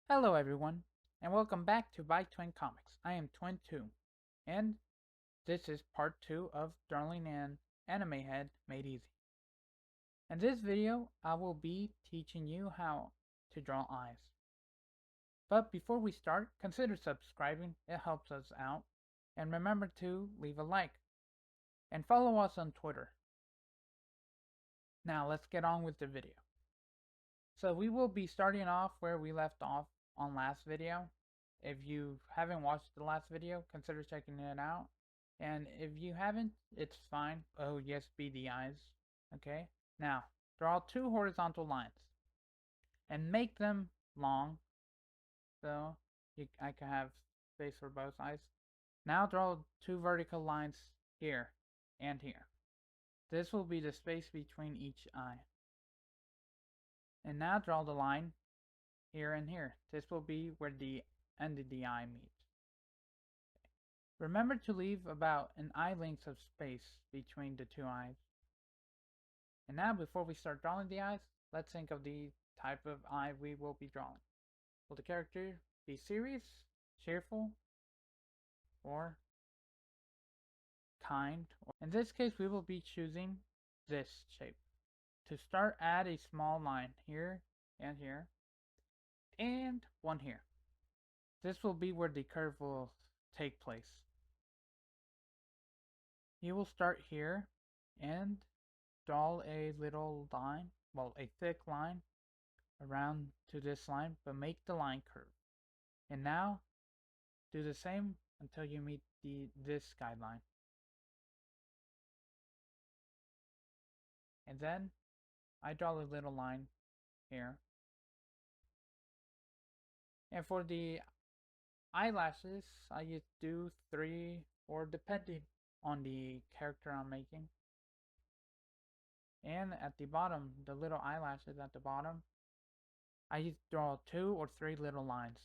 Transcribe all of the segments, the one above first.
Hello everyone, and welcome back to By Twin Comics. I am Twin2, and this is part 2 of Darling and Anime Head Made Easy. In this video, I will be teaching you how to draw eyes. But before we start, consider subscribing, it helps us out, and remember to leave a like, and follow us on Twitter. Now let's get on with the video. So we will be starting off where we left off on last video. If you haven't watched the last video, consider checking it out. And if you haven't, it's fine. Oh yes, be the eyes. Okay. Now, draw two horizontal lines and make them long so I can have space for both eyes. Now draw two vertical lines here and here. This will be the space between each eye. And now draw the line here and here. This will be where the end of the eye meet. Remember to leave about an eye length of space between the two eyes. And now before we start drawing the eyes, let's think of the type of eye we will be drawing. Will the character be serious, cheerful, or kind? In this case, we will be choosing this shape. To start, add a small line here and here, and one here. This will be where the curve will take place. You will start here and draw a little line, well, a thick line around to this line, but make the line curve. And now do the same until you meet this guideline. And then I draw a little line here. And for the eyelashes, I just do 3 or depending on the character I'm making. And at the bottom, the little eyelashes at the bottom, I just draw 2 or 3 little lines.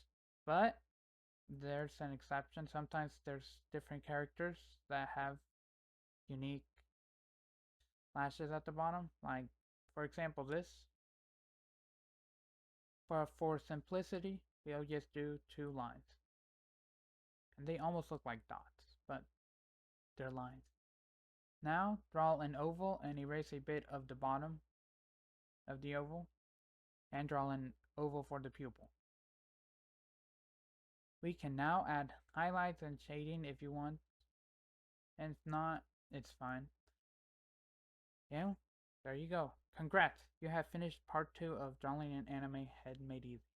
But there's an exception. Sometimes there's different characters that have unique lashes at the bottom. Like, for example, this. But for simplicity, we'll just do 2 lines. And they almost look like dots, but they're lines. Now draw an oval and erase a bit of the bottom of the oval, and draw an oval for the pupil. We can now add highlights and shading if you want, and if not, it's fine. Yeah, there you go. Congrats, you have finished part 2 of Drawing an Anime Head Made Easy.